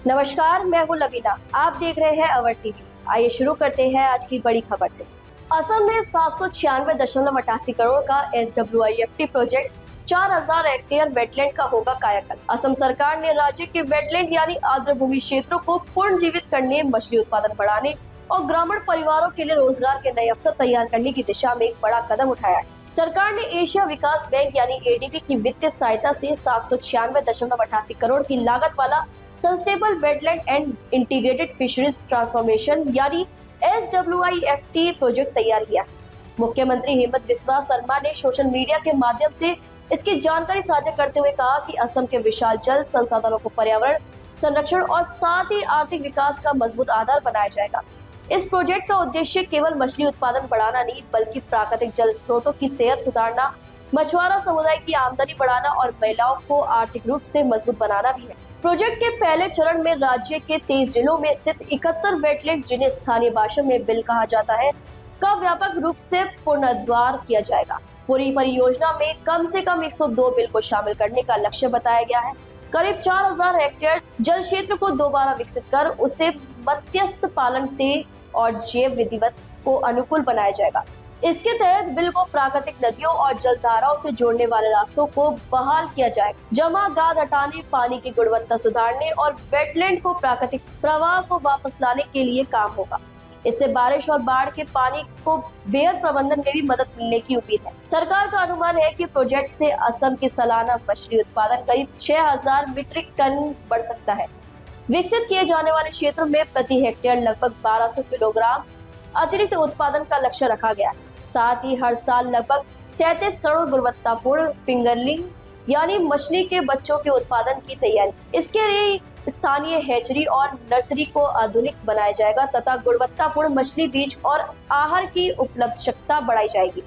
नमस्कार, मैं हूँ लवीना। आप देख रहे हैं अवर टीवी। आइए शुरू करते हैं आज की बड़ी खबर से। असम में 796.88 करोड़ का SWIFT प्रोजेक्ट 4000 हेक्टेयर वेटलैंड का होगा कायाकल्प। असम सरकार ने राज्य के वेटलैंड यानी आर्द्रभूमि क्षेत्रों को पुनर्जीवित करने, मछली उत्पादन बढ़ाने और ग्रामीण परिवारों के लिए रोजगार के नए अवसर तैयार करने की दिशा में एक बड़ा कदम उठाया है। सरकार ने एशिया विकास बैंक यानी ADB की वित्तीय सहायता से 796.88 करोड़ की लागत वाला sustainable wetland and integrated fisheries transformation यानी SWIFT प्रोजेक्ट तैयार किया। मुख्यमंत्री हेमंत बिस्वा शर्मा ने सोशल मीडिया के माध्यम से इसकी जानकारी साझा करते हुए कहा कि असम के विशाल जल संसाधनों को पर्यावरण संरक्षण और साथ ही आर्थिक विकास का मजबूत आधार बनाया जाएगा। इस प्रोजेक्ट का उद्देश्य केवल मछली उत्पादन बढ़ाना नहीं, बल्कि प्राकृतिक जल स्रोतों की सेहत सुधारना, मछुआरा समुदाय की आमदनी बढ़ाना और महिलाओं को आर्थिक रूप से मजबूत बनाना भी है। प्रोजेक्ट के पहले चरण में राज्य के 23 जिलों में स्थित 71 वेटलैंड, जिन्हें स्थानीय भाषा में बिल कहा जाता है, का व्यापक रूप से पुनरुद्धार किया जाएगा। पूरी परियोजना में कम से कम 102 बिल को शामिल करने का लक्ष्य बताया गया है। करीब 4000 हेक्टेयर जल क्षेत्र को दोबारा विकसित कर उसे मत्स्य पालन से और जैव विविधता को अनुकूल बनाया जाएगा। इसके तहत बिल को प्राकृतिक नदियों और जलधाराओं से जोड़ने वाले रास्तों को बहाल किया जाएगा, जमा गाद हटाने, पानी की गुणवत्ता सुधारने और वेटलैंड को प्राकृतिक प्रवाह को वापस लाने के लिए काम होगा। इससे बारिश और बाढ़ के पानी को बेहतर प्रबंधन में भी मदद मिलने की उम्मीद है। सरकार का अनुमान है कि प्रोजेक्ट से असम की सालाना मछली उत्पादन करीब 6000 मीट्रिक टन बढ़ सकता है। विकसित किए जाने वाले क्षेत्रों में प्रति हेक्टेयर लगभग 1200 किलोग्राम अतिरिक्त उत्पादन का लक्ष्य रखा गया है। साथ ही हर साल लगभग 37 करोड़ गुणवत्तापूर्ण फिंगरलिंग यानी मछली के बच्चों के उत्पादन की तैयारी। इसके लिए स्थानीय हैचरी और नर्सरी को आधुनिक बनाया जाएगा तथा गुणवत्तापूर्ण मछली बीज और आहार की उपलब्धता बढ़ाई जाएगी।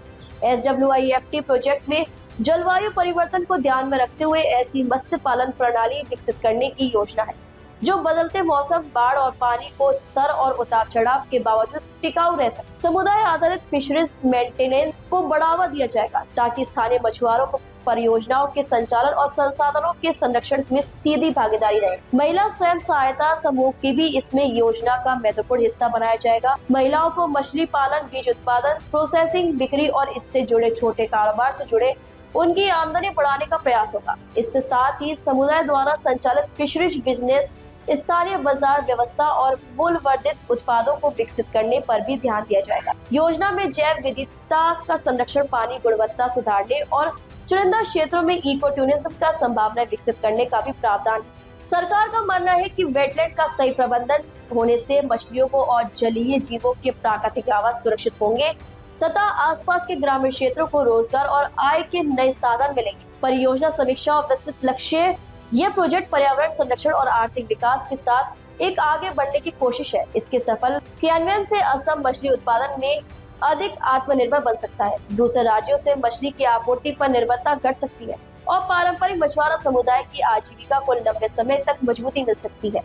SWIFT प्रोजेक्ट में जलवायु परिवर्तन को ध्यान में रखते हुए ऐसी मत्स्य पालन प्रणाली विकसित करने की योजना है जो बदलते मौसम, बाढ़ और पानी को स्तर और उतार चढ़ाव के बावजूद टिकाऊ रह सके। समुदाय आधारित फिशरीज मेंटेनेंस को बढ़ावा दिया जाएगा ताकि स्थानीय मछुआरों को परियोजनाओं के संचालन और संसाधनों के संरक्षण में सीधी भागीदारी रहे। महिला स्वयं सहायता समूह की भी इसमें योजना का महत्वपूर्ण हिस्सा बनाया जाएगा। महिलाओं को मछली पालन, बीज उत्पादन, प्रोसेसिंग, बिक्री और इससे जुड़े छोटे कारोबार से जुड़े उनकी आमदनी बढ़ाने का प्रयास होगा। इससे साथ ही समुदाय द्वारा संचालित फिशरीज बिजनेस, स्थानीय बाजार व्यवस्था और मूल्यवर्धित उत्पादों को विकसित करने पर भी ध्यान दिया जाएगा। योजना में जैव विविधता का संरक्षण, पानी गुणवत्ता सुधारने और चुनिंदा क्षेत्रों में इको टूरिज्म का संभावना विकसित करने का भी प्रावधान है। सरकार का मानना है कि वेटलैंड का सही प्रबंधन होने से मछलियों को और जलीय जीवों के प्राकृतिक आवास सुरक्षित होंगे तथा आसपास के ग्रामीण क्षेत्रों को रोजगार और आय के नए साधन मिलेंगे। परियोजना समीक्षा और विस्तृत लक्ष्य, यह प्रोजेक्ट पर्यावरण संरक्षण और आर्थिक विकास के साथ एक आगे बढ़ने की कोशिश है। इसके सफल क्रियान्वयन से असम मछली उत्पादन में अधिक आत्मनिर्भर बन सकता है। दूसरे राज्यों से मछली की आपूर्ति पर निर्भरता घट सकती है और पारंपरिक मछुआरा समुदाय की आजीविका को लंबे समय तक मजबूती मिल सकती है।